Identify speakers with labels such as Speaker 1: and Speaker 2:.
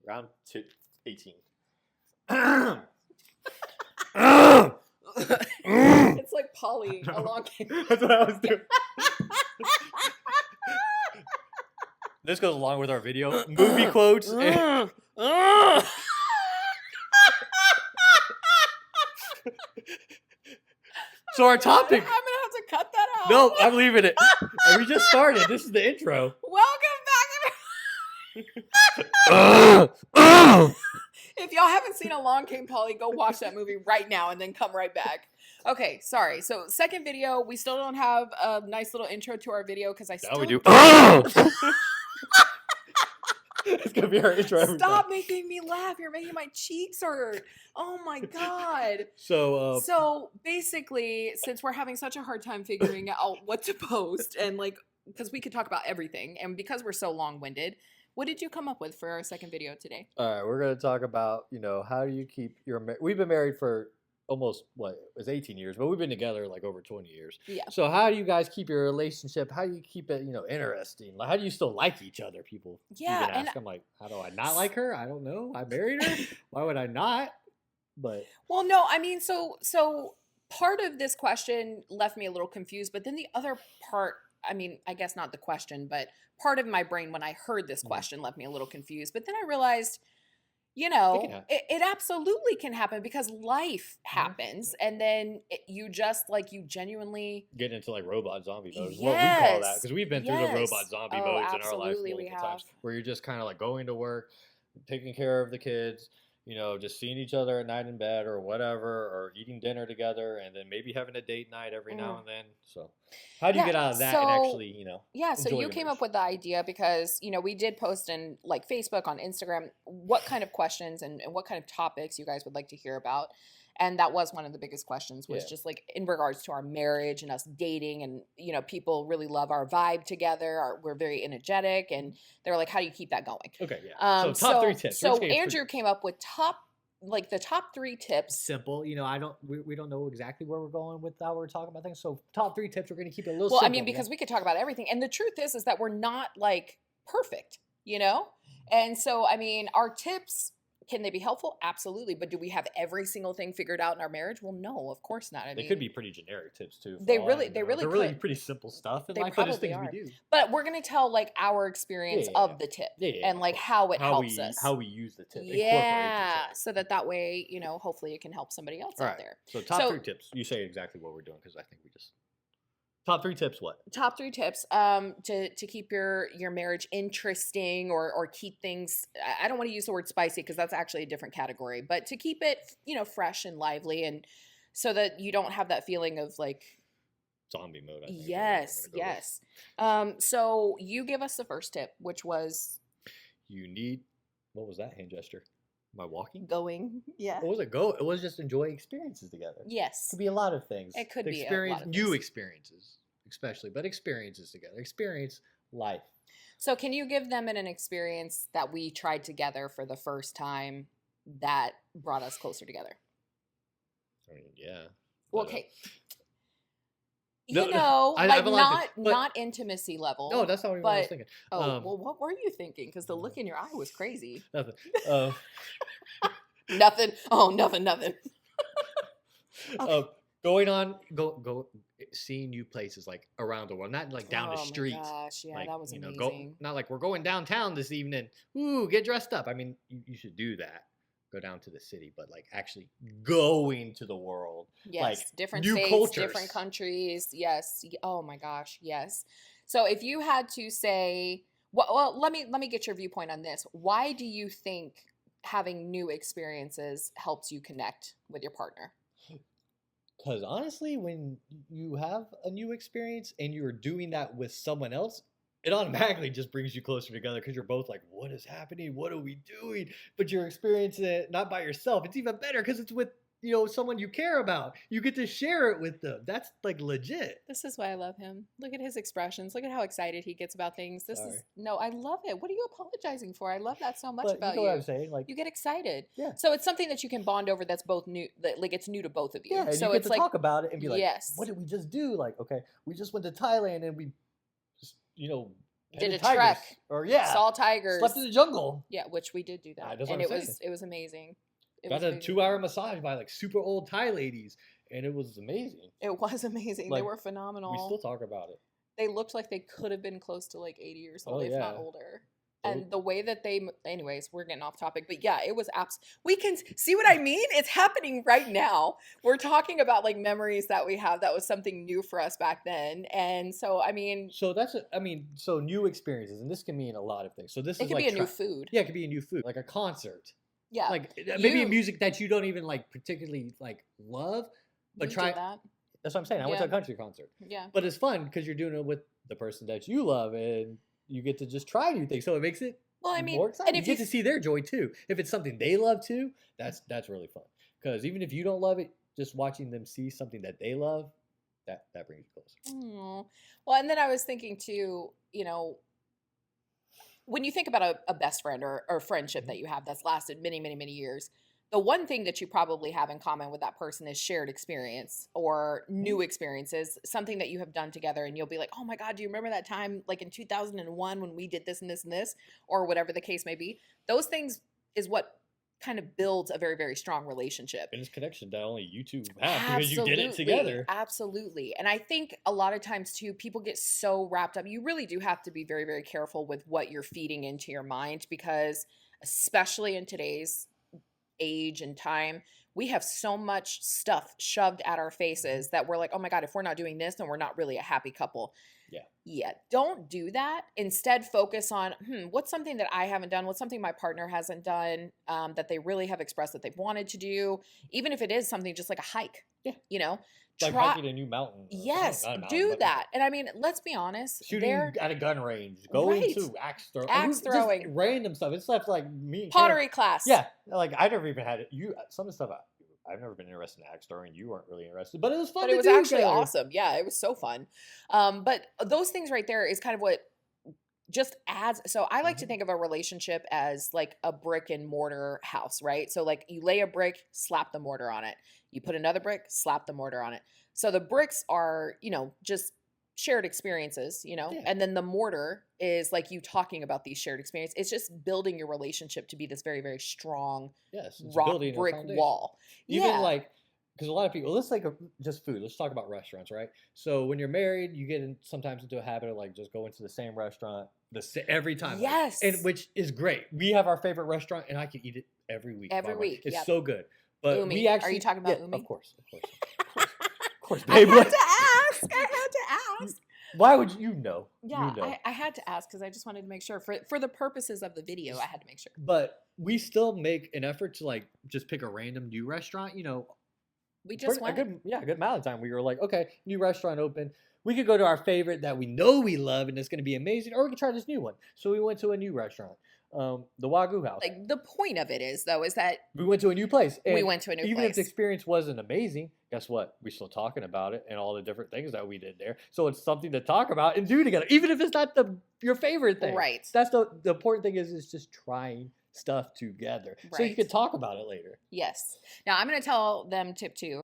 Speaker 1: Round 18.
Speaker 2: It's like Polly along.
Speaker 1: That's what I was doing. This goes along with our video. Movie quotes. So our topic.
Speaker 2: I'm gonna have to cut that out.
Speaker 1: No, I'm leaving it. We just started. This is the intro.
Speaker 2: Welcome back. If y'all haven't seen Along Came Polly, go watch that movie right now and then come right back. Okay, sorry. So second video, we still don't have a nice little intro to our video because I still
Speaker 1: we do. It's gonna be our intro.
Speaker 2: Stop making me laugh. You're making my cheeks hurt. Oh my god.
Speaker 1: So
Speaker 2: basically, since we're having such a hard time figuring out what to post, and like, because we could talk about everything, and because we're so long-winded, what did you come up with for our second video today?
Speaker 1: all right, we're gonna talk about how do you keep We've been married for almost it was 18 years, but we've been together like over 20 years.
Speaker 2: Yeah.
Speaker 1: So how do you guys keep your relationship? How do you keep it interesting? Like, how do you still like each other? People
Speaker 2: Yeah,
Speaker 1: even ask. I'm like, how do I not like her? I don't know. I married her. Why would I not? But
Speaker 2: well, no, I mean, so part of this question left me a little confused, but then the other part, I mean, I guess not the question, but part of my brain when I heard this question left me a little confused. But then I realized, it absolutely can happen because life happens, and then you genuinely
Speaker 1: get into like robot zombie mode is what we
Speaker 2: Yes.
Speaker 1: call that, because we've been through the robot zombie
Speaker 2: Oh,
Speaker 1: modes in our life
Speaker 2: absolutely we
Speaker 1: multiple times,
Speaker 2: have.
Speaker 1: where you're just kind of like going to work, taking care of the kids, just seeing each other at night in bed or whatever, or eating dinner together, and then maybe having a date night every now and then. So how do you get out of that and actually,
Speaker 2: Yeah, so
Speaker 1: enjoy
Speaker 2: you
Speaker 1: your
Speaker 2: came
Speaker 1: marriage?
Speaker 2: up with the idea because, we did post in like Facebook, on Instagram, what kind of questions and what kind of topics you guys would like to hear about. And that was one of the biggest questions, was just like in regards to our marriage and us dating, and people really love our vibe together. We're very energetic, and they're like, how do you keep that going?
Speaker 1: Okay, yeah. So top 3 tips.
Speaker 2: So Andrew came up with the top 3 tips.
Speaker 1: Simple. We don't know exactly where we're going with how we're talking about things. So top 3 tips, we're going to keep it a little
Speaker 2: Well,
Speaker 1: simple.
Speaker 2: I mean, because we could talk about everything. And the truth is that we're not like perfect, And so, I mean, our tips, can they be helpful? Absolutely. But do we have every single thing figured out in our marriage? Well, no, of course not.
Speaker 1: They could be pretty generic tips too.
Speaker 2: They really
Speaker 1: They're really pretty simple stuff in life, but it's things we do.
Speaker 2: But we're going to tell like our experience of the tip and like how it helps us.
Speaker 1: How we use the tip.
Speaker 2: Yeah. So that way, hopefully it can help somebody else out there.
Speaker 1: So top 3 tips. You say exactly what we're doing, because I think we just... Top 3 tips, what?
Speaker 2: Top 3 tips to keep your marriage interesting, or keep things, I don't want to use the word spicy because that's actually a different category, but to keep it, fresh and lively, and so that you don't have that feeling of like
Speaker 1: zombie mode, I think.
Speaker 2: Yes. So you give us the first tip, which was
Speaker 1: what was that hand gesture? Am I walking?
Speaker 2: Going. Yeah.
Speaker 1: What was it? Go. It was just enjoy experiences together.
Speaker 2: Yes.
Speaker 1: It could be a lot of things.
Speaker 2: It could be
Speaker 1: a lot of new
Speaker 2: things.
Speaker 1: experiences, especially, but experiences together. Experience life.
Speaker 2: So can you give them an experience that we tried together for the first time that brought us closer together?
Speaker 1: I mean, yeah.
Speaker 2: Well, okay. Not intimacy level.
Speaker 1: No, that's not what I was thinking.
Speaker 2: Well, what were you thinking? Because the look in your eye was crazy.
Speaker 1: Nothing.
Speaker 2: Nothing. Oh, nothing.
Speaker 1: Okay. Seeing new places like around the world, not like down the street.
Speaker 2: Oh my gosh, yeah,
Speaker 1: like,
Speaker 2: that was amazing.
Speaker 1: Not like we're going downtown this evening. Ooh, get dressed up. I mean, you should do that. Go down to the city, but like actually going to the world.
Speaker 2: Yes,
Speaker 1: like
Speaker 2: different
Speaker 1: new
Speaker 2: states,
Speaker 1: cultures.
Speaker 2: different countries. Yes. Oh my gosh, yes. So if you had to say, well, let me get your viewpoint on this. Why do you think having new experiences helps you connect with your partner?
Speaker 1: Because honestly, when you have a new experience and you're doing that with someone else, it automatically just brings you closer together, because you're both like, what is happening? What are we doing? But you're experiencing it not by yourself. It's even better because it's with, someone you care about. You get to share it with them. That's like legit.
Speaker 2: This is why I love him. Look at his expressions. Look at how excited he gets about things. I love it. What are you apologizing for? I love that so much about you.
Speaker 1: You know what I'm saying? Like,
Speaker 2: you get excited.
Speaker 1: Yeah.
Speaker 2: So it's something that you can bond over that's both new, like it's new to both of you.
Speaker 1: Yeah, and
Speaker 2: so
Speaker 1: you get
Speaker 2: it's
Speaker 1: to talk about it and be like,
Speaker 2: yes.
Speaker 1: what did we just do? Like, okay, we just went to Thailand and we just,
Speaker 2: Did
Speaker 1: petted
Speaker 2: a trek,
Speaker 1: tigers. Or yeah,
Speaker 2: saw
Speaker 1: slept
Speaker 2: tigers.
Speaker 1: in the jungle.
Speaker 2: Yeah, which we did do that,
Speaker 1: That's what
Speaker 2: and
Speaker 1: I'm saying.
Speaker 2: it was amazing. It
Speaker 1: Got
Speaker 2: was
Speaker 1: a
Speaker 2: amazing.
Speaker 1: 2-hour massage by like super old Thai ladies, and it was amazing.
Speaker 2: It was amazing. They
Speaker 1: Like,
Speaker 2: were
Speaker 1: we still
Speaker 2: phenomenal.
Speaker 1: talk about it.
Speaker 2: They looked like they could have been close to like 80 years
Speaker 1: Oh
Speaker 2: old, if not
Speaker 1: yeah.
Speaker 2: older.
Speaker 1: Oh,
Speaker 2: And the way that anyways, we're getting off topic, but yeah, it was we can see what I mean? It's happening right now. We're talking about like memories that we have that was something new for us back then. And so, I mean,
Speaker 1: so so new experiences, and this can mean a lot of things. So this
Speaker 2: it
Speaker 1: is
Speaker 2: could
Speaker 1: like
Speaker 2: be a new food.
Speaker 1: yeah, it could be a new food, like a concert,
Speaker 2: Yeah.
Speaker 1: like maybe a
Speaker 2: You-
Speaker 1: music that you don't even like particularly like love, but
Speaker 2: we
Speaker 1: try.
Speaker 2: did that.
Speaker 1: That's what I'm saying. I went to a
Speaker 2: Yeah.
Speaker 1: country concert,
Speaker 2: Yeah.
Speaker 1: but it's fun because you're doing it with the person that you love, and you get to just try new things. So it makes it
Speaker 2: Well, I mean,
Speaker 1: more exciting.
Speaker 2: and
Speaker 1: You
Speaker 2: if
Speaker 1: get to see their joy too. If it's something they love too, that's really fun. Because even if you don't love it, just watching them see something that they love, that brings you closer.
Speaker 2: Aw. Well, and then I was thinking too, when you think about a best friend or friendship that you have that's lasted many, many, many years, the one thing that you probably have in common with that person is shared experience or new experiences, something that you have done together, and you'll be like, oh my God, do you remember that time like in 2001 when we did this and this and this, or whatever the case may be? Those things is what kind of builds a very, very strong relationship.
Speaker 1: And it's connection that only you two have because you did it together.
Speaker 2: Absolutely. And I think a lot of times too, people get so wrapped up. You really do have to be very, very careful with what you're feeding into your mind, because especially in today's age and time, we have so much stuff shoved at our faces that we're like, oh my God, if we're not doing this, then we're not really a happy couple. Yeah, don't do that. Instead, focus on, what's something that I haven't done? What's something my partner hasn't done that they really have expressed that they've wanted to do? Even if it is something just like a hike,
Speaker 1: Like hiking a new mountain.
Speaker 2: Yes,
Speaker 1: Not a mountain,
Speaker 2: do
Speaker 1: but
Speaker 2: that. And I mean, let's be honest.
Speaker 1: shooting at a gun range, going
Speaker 2: Right.
Speaker 1: to axe throwing,
Speaker 2: Axe throwing.
Speaker 1: random stuff. It's stuff like me and Karen-
Speaker 2: Pottery class.
Speaker 1: Yeah, like I never even had it. Some of the stuff I've never been interested in axe throwing. You weren't really interested, but it was fun.
Speaker 2: But it
Speaker 1: to
Speaker 2: was
Speaker 1: do
Speaker 2: actually
Speaker 1: together.
Speaker 2: awesome. Yeah, it was so fun. But those things right there is kind of what just adds. So I like to think of a relationship as like a brick and mortar house, right? So like you lay a brick, slap the mortar on it. You put another brick, slap the mortar on it. So the bricks are, just shared experiences,
Speaker 1: Yeah.
Speaker 2: and then the mortar is like you talking about these shared experiences. It's just building your relationship to be this very, very strong
Speaker 1: Yes, it's
Speaker 2: rock
Speaker 1: building a
Speaker 2: brick
Speaker 1: foundation.
Speaker 2: wall.
Speaker 1: Even
Speaker 2: Yeah.
Speaker 1: like, because a lot of people, let's like just food. Let's talk about restaurants, right? So when you're married, you get sometimes into a habit of like just going to the same restaurant every time.
Speaker 2: Yes.
Speaker 1: and which is great. We have our favorite restaurant, and I can eat it every week.
Speaker 2: Every
Speaker 1: by the way.
Speaker 2: week,
Speaker 1: It's
Speaker 2: yep.
Speaker 1: so good. But
Speaker 2: Umi.
Speaker 1: we
Speaker 2: Are
Speaker 1: actually,
Speaker 2: you talking about
Speaker 1: yeah,
Speaker 2: Umi?
Speaker 1: Of course, of course,
Speaker 2: I
Speaker 1: babe.
Speaker 2: had to ask. I had to ask.
Speaker 1: Why would you know?
Speaker 2: Yeah,
Speaker 1: You know.
Speaker 2: I had to ask because I just wanted to make sure for the purposes of the video, I had to make sure.
Speaker 1: But we still make an effort to like just pick a random new restaurant.
Speaker 2: We just
Speaker 1: a
Speaker 2: went.
Speaker 1: good amount of time. We were like, okay, new restaurant open. We could go to our favorite that we know we love and it's going to be amazing, or we could try this new one. So we went to a new restaurant, the Wagyu House.
Speaker 2: Like the point of it is though is that
Speaker 1: We went to a new place.
Speaker 2: we
Speaker 1: and
Speaker 2: went to a new
Speaker 1: even if the
Speaker 2: place.
Speaker 1: experience wasn't amazing, guess what? We're still talking about it and all the different things that we did there. So it's something to talk about and do together, even if it's not your favorite thing.
Speaker 2: Right.
Speaker 1: That's the important thing is just trying stuff together, so you
Speaker 2: Right.
Speaker 1: can talk about it later.
Speaker 2: Yes. Now I'm going to tell them tip 2.